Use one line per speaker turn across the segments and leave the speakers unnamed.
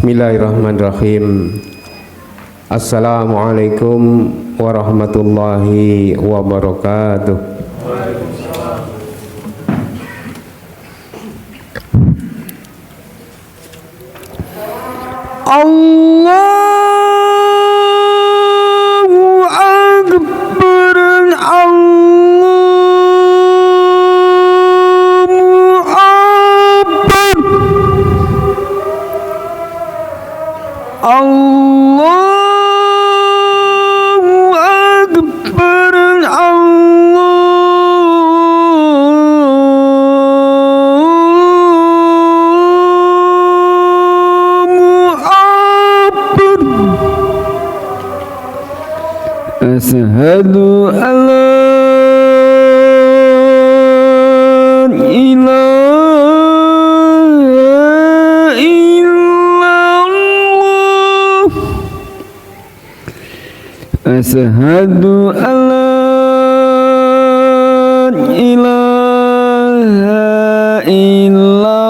Bismillahirrahmanirrahim. Assalamualaikum warahmatullahi wabarakatuh. Allahu Akbar. Allahu Akbar. Asyhadu an la ilaha illallah. Asyhadu an la ilaha illallah.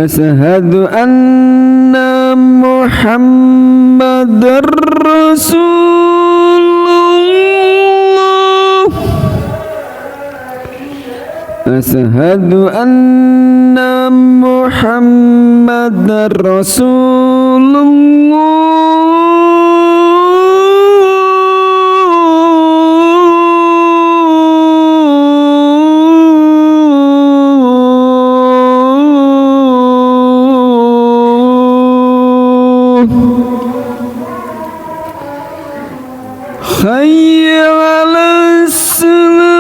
Asyhadu anna Muhammadar Rasulullah. Asyhadu anna Muhammadar Rasulullah. Hayya 'alas salam.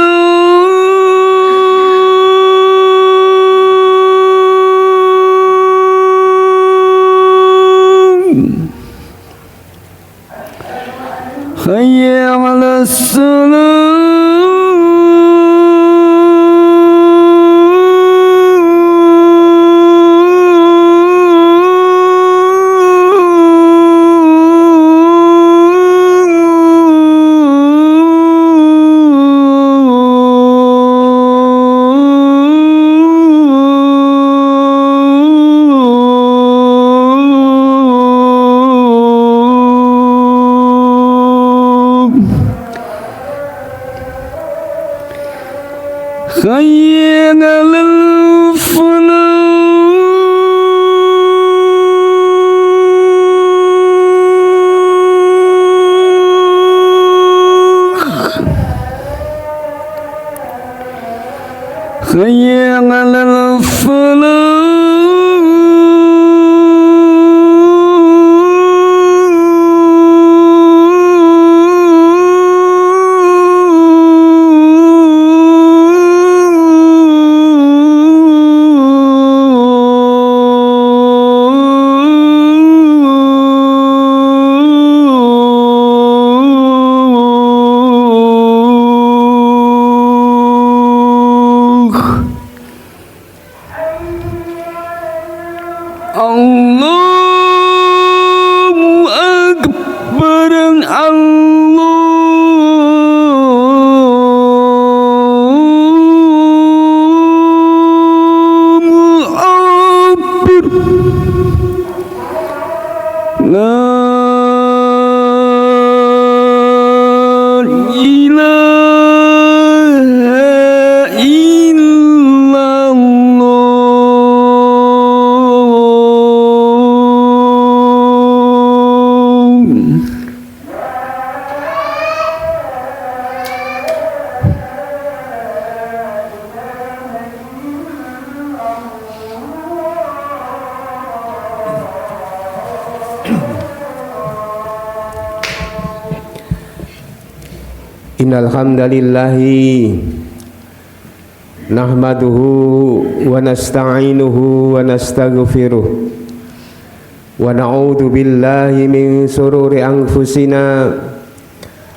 Hayya 'alas salam. Hayya 'alal falah. Hayya 'alal falah. Allahu Akbar. Allahu Akbar. La ilaha illallah. Innal hamdalillahi nahmaduhu wa nasta'inuhu wa nastaghfiruh wa na'udzu billahi min shururi anfusina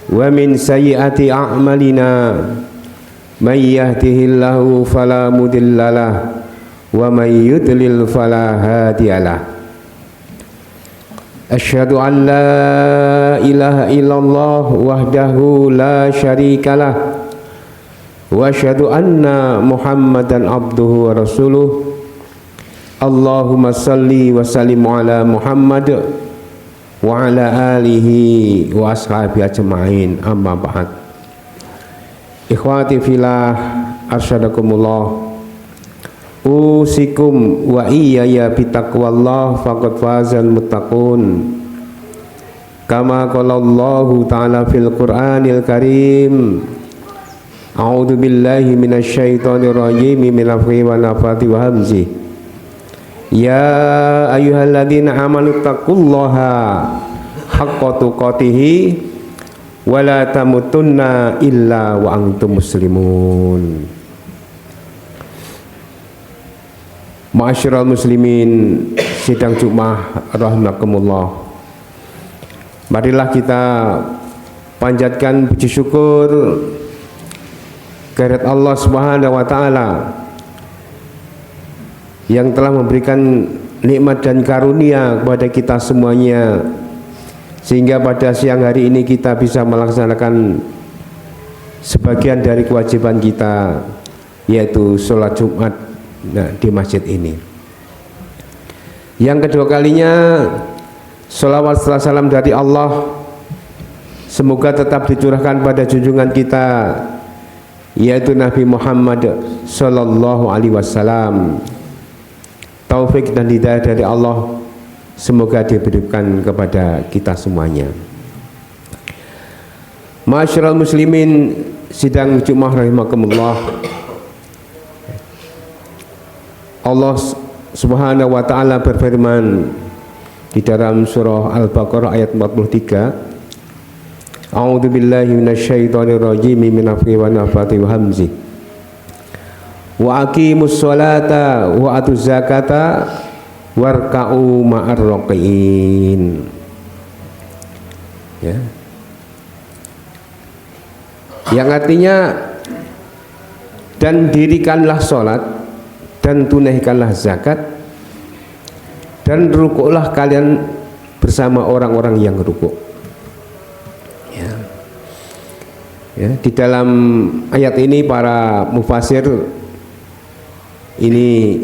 wa min sayyiati a'malina. May yahdihillahu fala mudhillalah wa may yudlil fala hadiyalah. Asyhadu an la ilaha illallah wahdahu la syarikalah wa asyhadu anna Muhammadan abduhu wa rasuluh. Allahumma salli wa sallim ala Muhammad wa ala alihi wa ashabihi ajma'in. Amma ba'd. Ikhwati fillah, arsyadakumullah. Usikum wa iyaya bitaqwallah faqad fazal muttaqun. Kama qala Allah ta'ala fil Qur'anil Karim. A'udzu billahi minasyaitonir rajim min nafsi wa nafathi wa hamzi. Ya ayyuhalladzina amanu taqullaha haqqa tuqatih wa la tamutunna illa wa antum muslimun. Ma'asyiral muslimin sidang Jumat rahimakumullah. Marilah kita panjatkan puji syukur kehadirat Allah Subhanahu wa taala yang telah memberikan nikmat dan karunia kepada kita semuanya, sehingga pada siang hari ini kita bisa melaksanakan sebagian dari kewajiban kita, yaitu sholat Jumat di masjid ini. Yang kedua kalinya, sholawat serta salam dari Allah semoga tetap dicurahkan pada junjungan kita, yaitu Nabi Muhammad sallallahu alaihi wasallam. Taufik dan hidayah dari Allah semoga diberikan kepada kita semuanya. Ma'asyiral muslimin sidang Jumat rahimakumullah. Allah Subhanahu wa taala berfirman di dalam surah Al-Baqarah ayat 43. A'udzu billahi minasyaitonir rajim min nafsi wa nafathi wa hamzi. Wa aqimus sholata wa atuz zakata warka'u ma'ar raqiin. Ya. Yang artinya, dan dirikanlah sholat dan tunaikanlah zakat dan rukuklah kalian bersama orang-orang yang rukuk. Ya. Ya, di dalam ayat ini para mufasir ini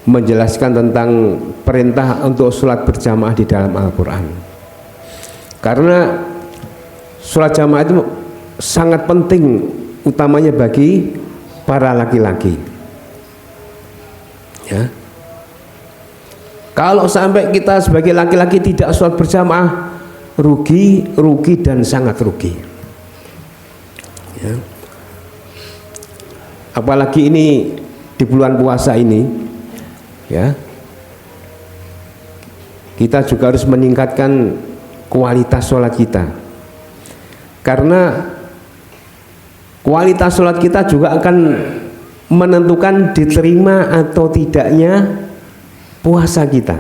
menjelaskan tentang perintah untuk sholat berjamaah di dalam Al-Quran, karena sholat jamaah itu sangat penting, utamanya bagi para laki-laki. Ya. Kalau sampai kita sebagai laki-laki tidak sholat berjamaah, rugi dan sangat rugi. Ya. Apalagi ini di bulan puasa ini, ya, kita juga harus meningkatkan kualitas sholat kita, karena kualitas sholat kita juga akan menentukan diterima atau tidaknya puasa kita.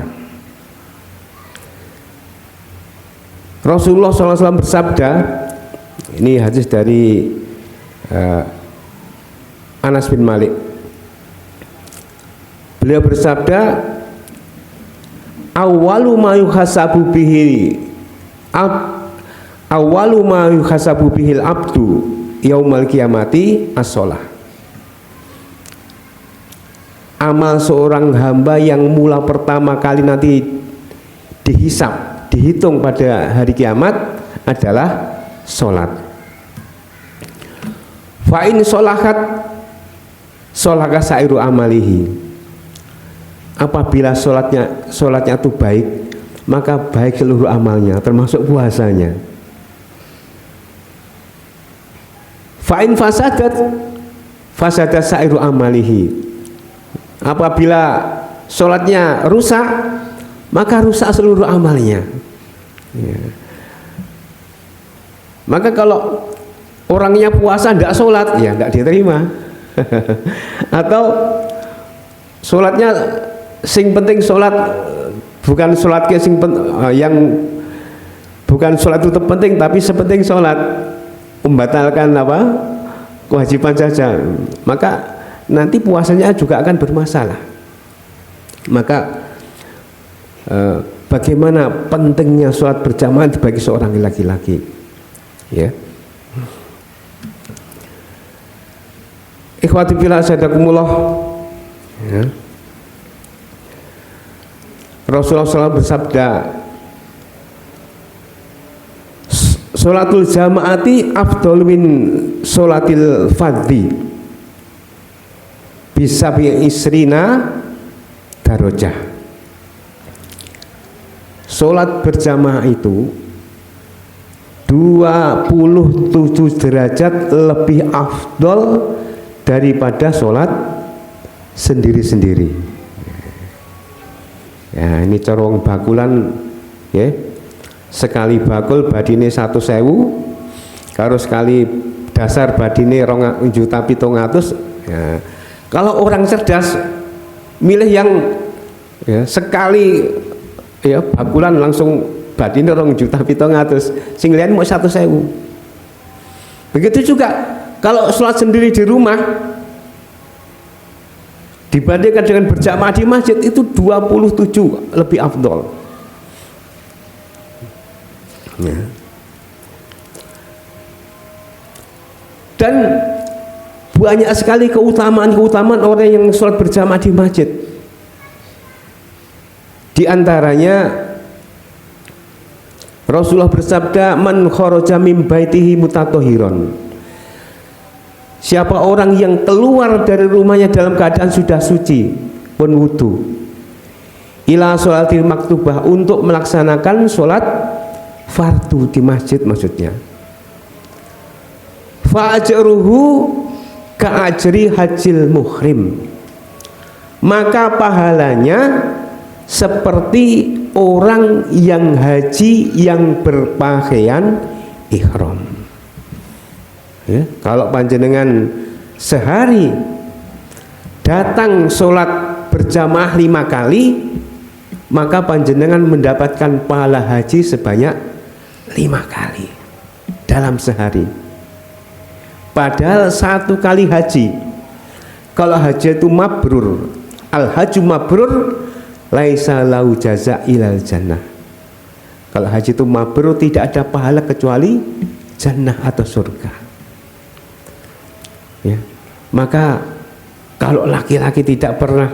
Rasulullah SAW bersabda, ini hadis dari Anas bin Malik. Beliau bersabda, awwalu ma yuhasabu bihil abdu yaumal qiyamati as-shalah. Amal seorang hamba yang mula pertama kali nanti dihisab, dihitung pada hari kiamat adalah sholat. Fa'in sholahat sholaka sairu amalihi. Apabila sholatnya itu baik, maka baik seluruh amalnya, termasuk puasanya. Fa'in fasadat fasadat sairu amalihi. Apabila sholatnya rusak, maka rusak seluruh amalnya. Ya. Maka kalau orangnya puasa tidak sholat, ya tidak diterima. Atau sholatnya sing penting sholat, bukan sholat ke sing yang bukan sholat itu penting, tapi sepenting sholat, membatalkan apa kewajiban saja, maka nanti puasanya juga akan bermasalah. Maka bagaimana pentingnya sholat berjamaah bagi seorang laki-laki, ya. Ikhwati fillah sadakumullah, ya. Rasulullah SAW bersabda, sholatul jamaati afdol min sholatil fardhi bisa bi isrina darajah. Sholat berjamaah itu 27 derajat lebih afdol daripada sholat sendiri-sendiri. Ya, ini corong bakulan, ya. Sekali bakul badine 1.000, karo sekali dasar badine 2.700. Ya. Kalau orang cerdas milih yang, ya, sekali, ya, bakulan langsung badine 2.700, sing liyan mau 1.000. Begitu juga kalau sholat sendiri di rumah dibandingkan dengan berjamaah di masjid itu 27 lebih afdol, ya. Dan banyak sekali keutamaan orang yang sholat berjamaah di masjid. Di antaranya Rasulullah bersabda, man kharaja min baitihi mutatahhiran, siapa orang yang keluar dari rumahnya dalam keadaan sudah suci pun wudu, ila sholatil maktubah, untuk melaksanakan sholat fardu di masjid maksudnya, fa ajruhu ka ajri hajil muhrim, maka pahalanya seperti orang yang haji yang berpakaian ihram. Ya, kalau panjenengan sehari datang sholat berjamaah 5 kali, maka panjenengan mendapatkan pahala haji sebanyak 5 kali dalam sehari. Padahal 1 kali haji, kalau haji itu mabrur, al haju mabrur laisa lau jaza ilal jannah. Kalau haji itu mabrur, tidak ada pahala kecuali jannah atau surga. Ya, maka kalau laki-laki tidak pernah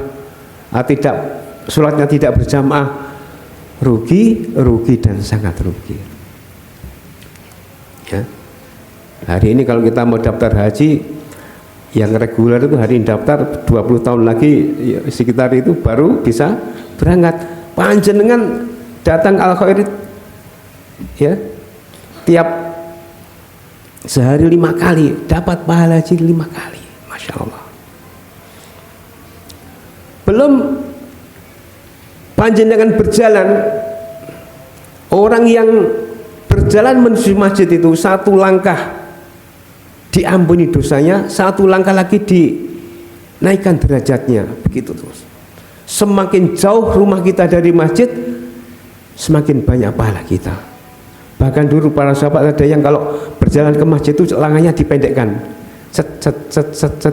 sholatnya tidak berjamaah, rugi dan sangat rugi. Ya. Hari ini kalau kita mau daftar haji yang reguler itu, hari ini daftar 20 tahun lagi ya, sekitar itu baru bisa berangkat. Panjenengan datang al khair, ya, tiap sehari 5 kali dapat pahala haji 5 kali, masya Allah. Belum panjenengan berjalan, orang yang berjalan menuju masjid itu 1 langkah diampuni dosanya, 1 langkah lagi dinaikkan derajatnya, begitu terus. Semakin jauh rumah kita dari masjid, semakin banyak pahala kita. Bahkan dulu para sahabat ada yang kalau berjalan ke masjid itu langkahnya dipendekkan,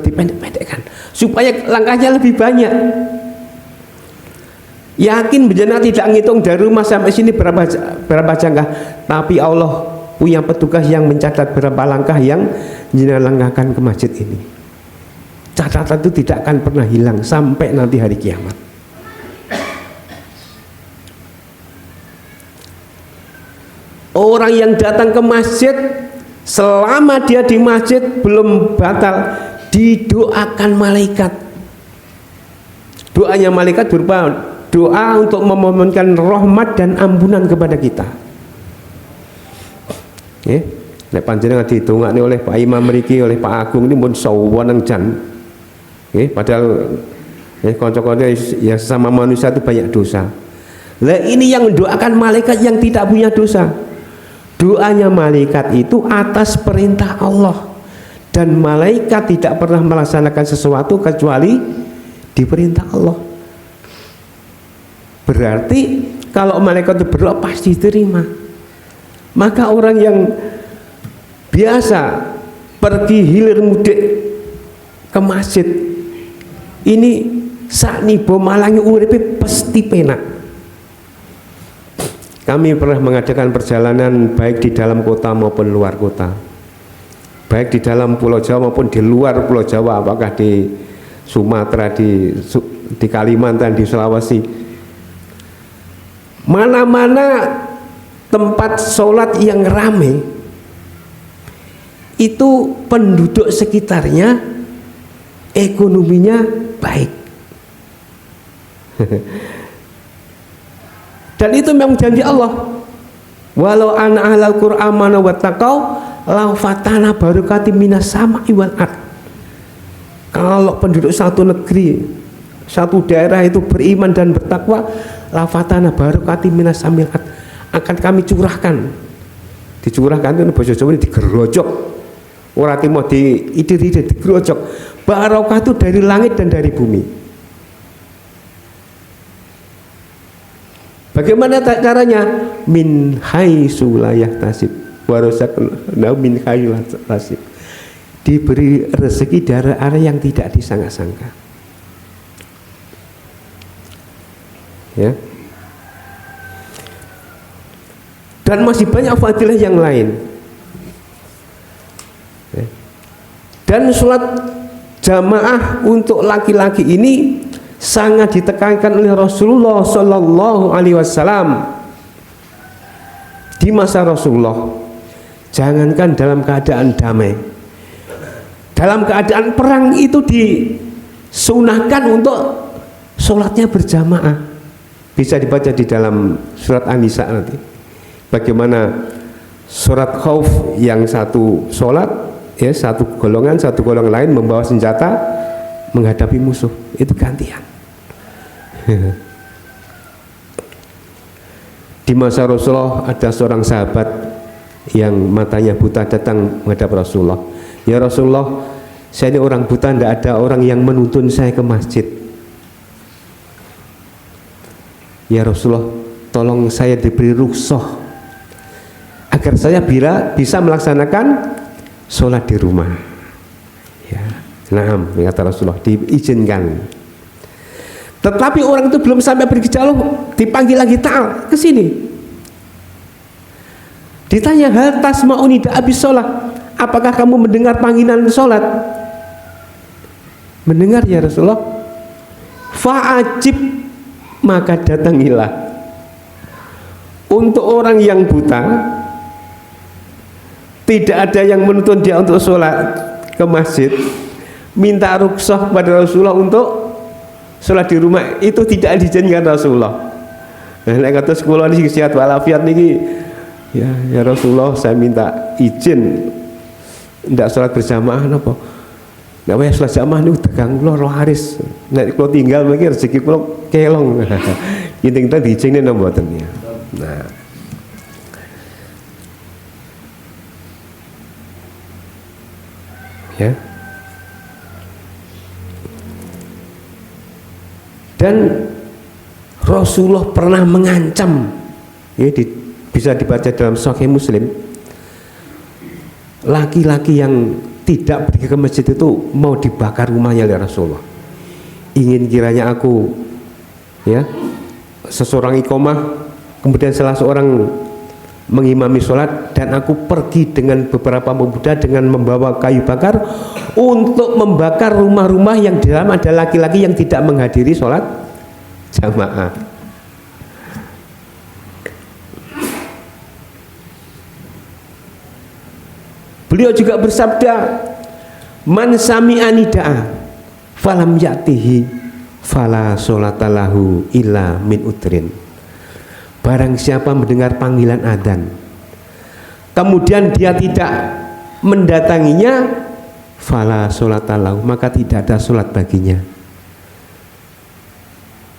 dipendekkan supaya langkahnya lebih banyak. Yakin benar tidak ngitung dari rumah sampai sini berapa jangkah, tapi Allah punya petugas yang mencatat berapa langkah yang jenengan langkahkan ke masjid ini. Catatan itu tidak akan pernah hilang sampai nanti hari kiamat. Orang yang datang ke masjid, selama dia di masjid belum batal, didoakan malaikat. Doanya malaikat berupa doa untuk memohonkan rahmat dan ampunan kepada kita. Ya, nek panjenengan ditungakne oleh Pak Imam mriki, oleh Pak Agung ini pun sawaneng jan. Padahal kanca-kanca ya sesama manusia itu banyak dosa. Lah ini yang mendoakan malaikat yang tidak punya dosa. Doanya malaikat itu atas perintah Allah, dan malaikat tidak pernah melaksanakan sesuatu kecuali diperintah Allah. Berarti kalau malaikat itu berdoa pasti diterima. Maka orang yang biasa pergi hilir mudik ke masjid ini sakni bomalangi uripe pasti penak. Kami pernah mengadakan perjalanan baik di dalam kota maupun luar kota, baik di dalam Pulau Jawa maupun di luar Pulau Jawa, apakah di Sumatera, di Kalimantan, di Sulawesi. Mana-mana tempat sholat yang ramai, itu penduduk sekitarnya ekonominya baik. Dan itu memang janji Allah. Walau ana ahlal Qur'an amanu wattaqau la fatana barakati minas sama'i wal ard. Kalau penduduk satu negeri, satu daerah itu beriman dan bertakwa, la fatana barakati minas sama'i wal ard, akan kami curahkan. Dicurahkan itu bahasa Jawa ini digerojok. Ora timo diidir-idir, digerojok. Barokah itu dari langit dan dari bumi. Bagaimana caranya? Min haitsu la yahtasib wa razaqnahu min haitsu la yahtasib. Diberi rezeki dari arah yang tidak disangka-sangka. Ya. Dan masih banyak fadilah yang lain. Ya. Dan sholat jamaah untuk laki-laki ini sangat ditekankan oleh Rasulullah Sallallahu Alaihi Wasallam di masa Rasulullah. Jangankan dalam keadaan damai, dalam keadaan perang itu disunahkan untuk sholatnya berjamaah. Bisa dibaca di dalam surat An-Nisa nanti. Bagaimana surat khauf yang satu sholat, ya satu golongan lain membawa senjata menghadapi musuh, itu gantian. Di masa Rasulullah ada seorang sahabat yang matanya buta datang menghadap Rasulullah. Ya Rasulullah, saya ini orang buta, tidak ada orang yang menuntun saya ke masjid. Ya Rasulullah, tolong saya diberi rukhsah agar saya bisa melaksanakan sholat di rumah. Ya, naam, kata Rasulullah, diizinkan. Tetapi orang itu belum sampai pergi jauh, dipanggil lagi, ta'al, ke sini. Ditanya, hal tasma'uni da'abis sholat, apakah kamu mendengar panggilan sholat? Mendengar ya Rasulullah. Fa'ajib, maka datangilah. Untuk orang yang buta, tidak ada yang menuntun dia untuk sholat ke masjid, minta rukhsah kepada Rasulullah untuk sholat di rumah, itu tidak diizinkan Rasulullah. Nah, kata sekolah ini sehat walafiat niki, ya Rasulullah, saya minta izin tidak sholat berjamaah napa? Nggak boleh sholat jamaah ini dagang kula haris. Nek kula tinggal mungkin rezeki kula kelong. Inting tadi diizinin napa mboten ya. Nah. Ya. Dan Rasulullah pernah mengancam, ya, bisa dibaca dalam Sahih Muslim, laki-laki yang tidak pergi ke masjid itu mau dibakar rumahnya oleh Rasulullah. Ingin kiranya aku, ya, seseorang iqomah, kemudian salah seorang mengimami sholat, dan aku pergi dengan beberapa pemuda dengan membawa kayu bakar untuk membakar rumah-rumah yang di dalam ada laki-laki yang tidak menghadiri sholat jamaah. Beliau juga bersabda, man sami'a nida'a falam ya'tihi fala sholatalahu illa min udrin. Barang siapa mendengar panggilan adzan kemudian dia tidak mendatanginya, fala sholatalahu, maka tidak ada sholat baginya,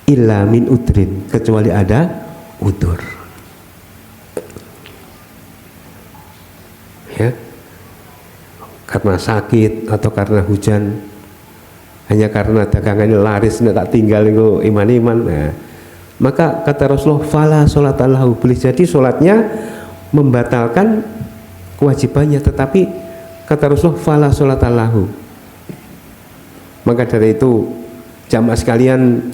illa min udrin, kecuali ada udur. Ya, karena sakit atau karena hujan, hanya karena dagangannya laris tak tinggal itu iman-iman. Nah, maka kata Rasulullah, fala sholatallahu, boleh jadi sholatnya membatalkan kewajibannya, tetapi kata Rasulullah, fala sholatallahu. Maka dari itu jamaah sekalian,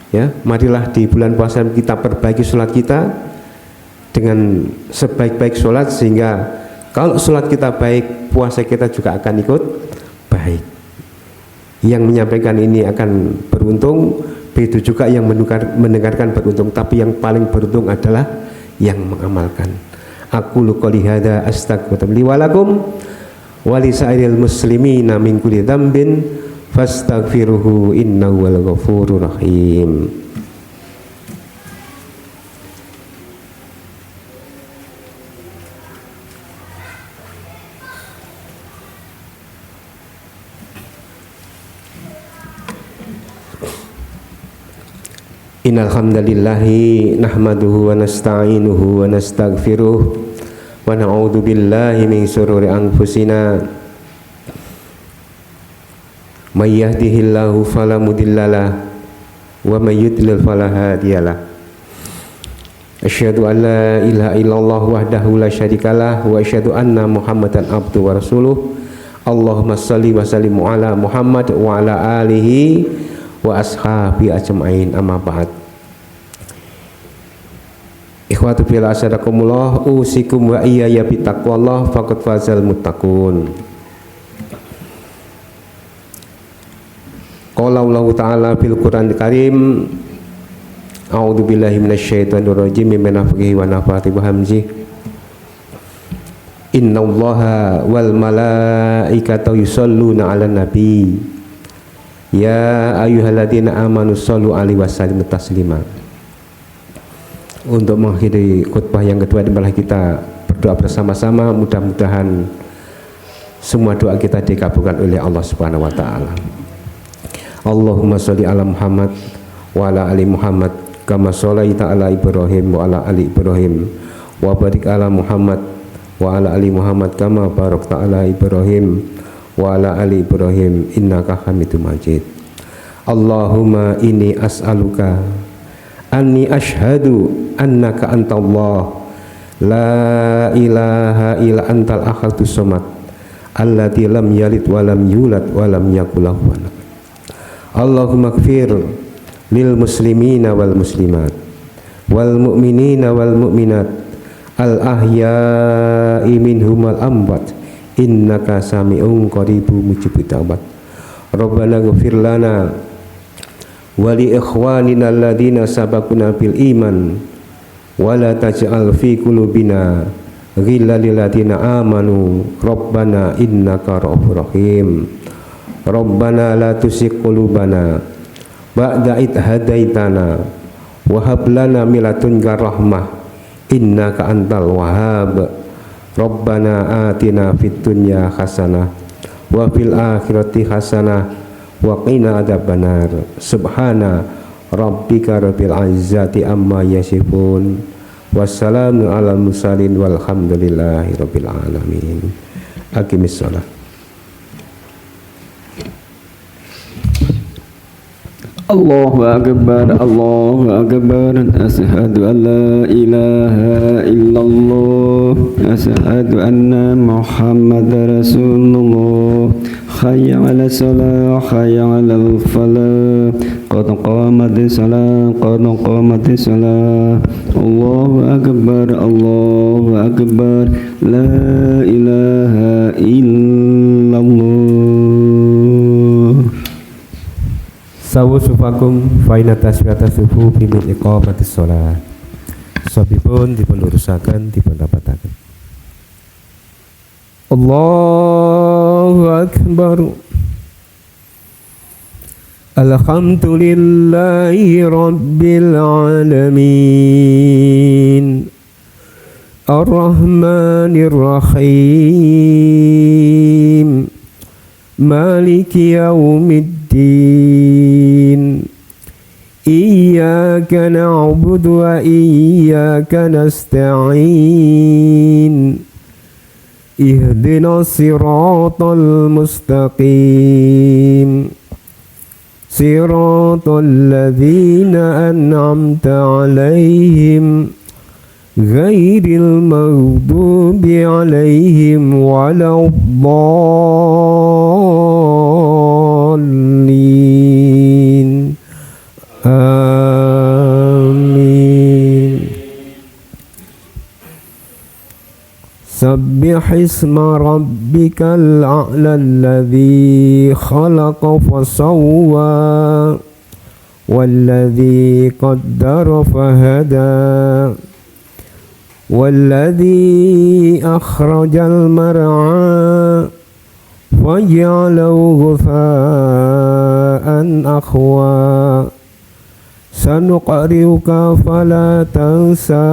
ya, marilah di bulan puasa kita perbaiki sholat kita, dengan sebaik-baik sholat, sehingga kalau sholat kita baik, puasa kita juga akan ikut baik. Yang menyampaikan ini akan beruntung, begitu juga yang mendengarkan beruntung, tapi yang paling beruntung adalah yang mengamalkan. Aku qouli hadza astaghfirullahi wa lakum wa lisairil muslimina min kulli dzambin fastaghfiruhu innahu wal ghafurur rahim. Innal hamdalillahi nahmaduhu wa nasta'inuhu wa nastaghfiruh wa na'udzu billahi min shururi anfusina may yahdihillahu fala mudhillalah wa may yudlil fala hadiyalah. Asyhadu an la ilaha illallah wahdahu la syarikalah wa asyhadu anna Muhammadan abduhu wa rasuluh. Allahumma shalli wa sallim ala Muhammad wa ala alihi wa ashabi ajma'in, amma ba'd. Ikhwatu fillah, asadakumullah, usikum wa iyaya bitaqwallah faqad fazal muttaqun. Qala Allah ta'ala fil Qur'anil Karim, a'udzu billahi minasyaitonir rajim min nafthihi wa nafthihi wa hamzihi. Innallaha wal malaikata yusholluna 'alan nabi ya ayyuhalladzina amanu shollu alaihi wasallimu taslima. Untuk mengakhiri khutbah yang kedua, dimana kita berdoa bersama-sama, mudah-mudahan semua doa kita dikabulkan oleh Allah Subhanahu wa taala. Allahumma sholli ala Muhammad wa ala ali Muhammad kama sholaita ala Ibrahim wa ala ali Ibrahim wa barik ala Muhammad wa ala ali Muhammad kama barakta ala Ibrahim wa ala ali Ibrahim innaka Hamidum Majid. Allahumma inni as'aluka anni ashhadu annaka antallah la ilaha illa antal ahadus samad allati lam yalid wa lam yulad wa lam yakul lahu walad. Allahumma ighfir lil muslimina wal muslimat wal mu'minina wal mu'minat al ahya'i minhum wal amwat innaka sami'un qaribu mujibud da'wat. Rabbana ighfir lana wa li ikhwanina alladziina sabaquna bil iman wa la taj'al fi qulubina ghillan lil ladziina amanu rabbana innaka ra'ufur rahim. Rabbana la tuzigh qulubana ba'da idh hadaitana wa hab lana min ladunka rahmah innaka antal wahhab. Rabbana atina fid dunya hasanah wa fil akhirati hasanah wa qina adzabannar. Subhana rabbika rabbil izzati amma yasifun wassalamu alal mursalin walhamdulillahi rabbil alamin. Aqimis shalah.
Allahu akbar, Allahu akbar, asyhadu an la ilaha illallah, asyhadu anna Muhammadar Rasulullah. Hayya 'alas shalah, hayya 'alal falah, qad qamatis shalah, qad qamatis shalah. Allahu akbar, Allahu akbar, la ilaha illallah.
Sawu sufakum faina tasbihata subuh bimin iqamatis shalah. Sabipun dipun urusaken dipun rapataken. Allahu akbar. Alhamdulillahi rabbil alamin. Ar-Rahmanir Rahim. Maliki yaumiddin. Iyyaka na'budu wa iyyaka nasta'in. Ihdinas siratal mustaqim. Siratal ladzina an'amta 'alaihim ghairil maghdubi 'alaihim waladdallin. Amin.
سبح اسم ربك الأعلى الذي خلق فسوى والذي قدر فهدى والذي أخرج المرعى فجعله غثاء أخوى سنقرئك فلا تنسى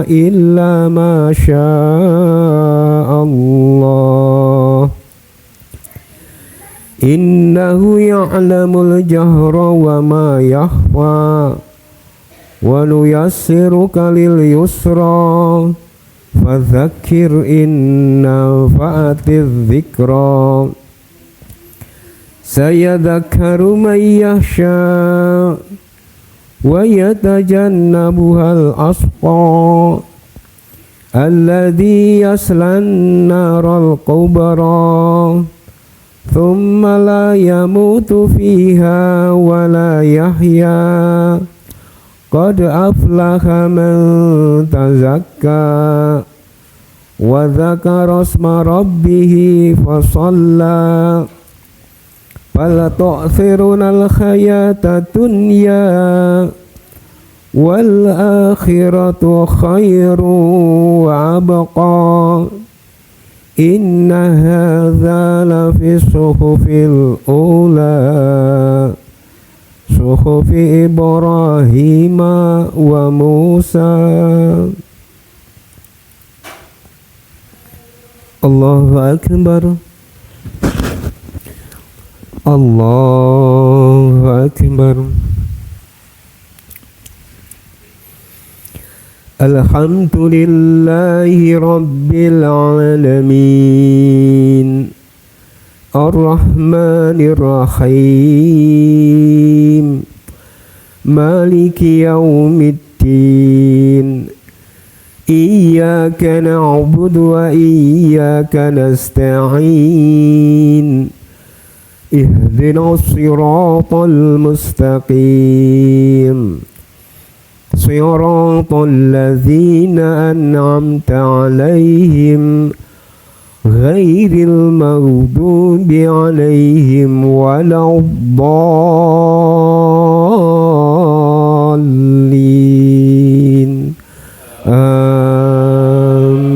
إلا ما شاء الله إنه يعلم الجهر وما يخفى ونيسرك لليسرى فذكر إن نفعت الذكرى سيذكر من يخشى ويتجنبها الأشقى الذي يصلى النار الكبرى ثم لا يموت فيها ولا يحيا قد أفلح من تزكى وذكر اسم ربه فصلى بل تؤثرون الحياة الدنيا والآخرة خير وأبقى إن هذا لفي الصحف الأولى صحف إبراهيم وموسى. الله أكبر الله أكبر. الحمد لله رب العالمين الرحمن الرحيم مالك يوم الدين إياك نعبد وإياك نستعين اهدنا الصراط المستقيم صراط الذين أنعمت عليهم غير المغضوب عليهم ولا الضالين آمين.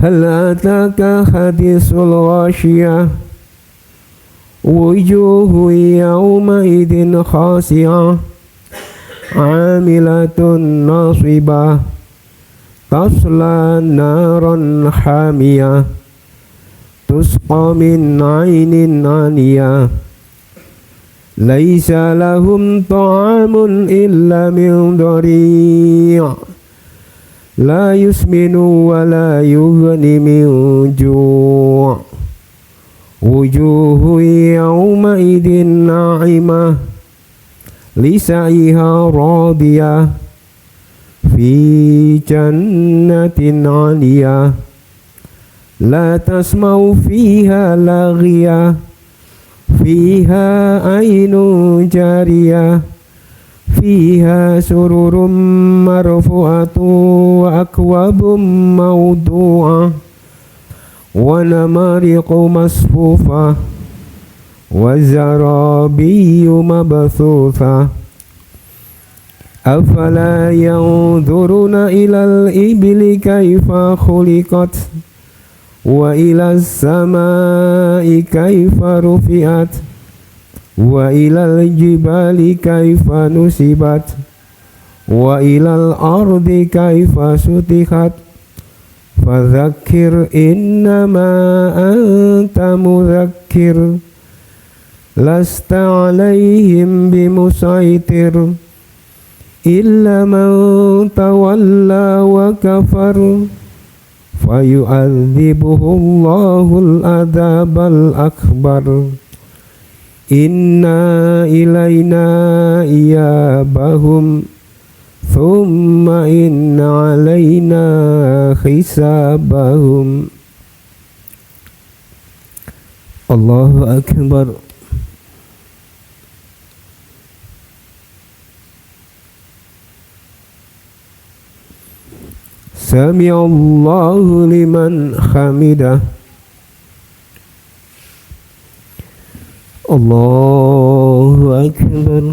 هل أتاك حديث الغاشية وجوه يومئذ خاشعة عاملة ناصبة تصلى نارا حامية تسقى من عين آنية ليس لهم طعام إلا من ضريع لا يسمن ولا يغني من جوع وجوه يومئذ ناعمة لسعيها راضية في جنة عالية لا تسمع فيها لاغية فيها عين جارية فيها سرر مرفوعة وأكواب موضوعة ونمارق مصفوفة وزرابي مبثوثة أفلا ينظرون إلى الإبل كيف خلقت وإلى السماء كيف رفعت وإلى الجبال كيف نصبت وإلى الأرض كيف سطحت فذكر إنما أنت مذكر لست عليهم بمسيطر إلا من تولى وكفر فيعذبه الله العذاب الأكبر إن إلينا إيابهم ثم إن علينا حسابهم. الله أكبر. Sami'allahu liman hamidah. Allahu akbar.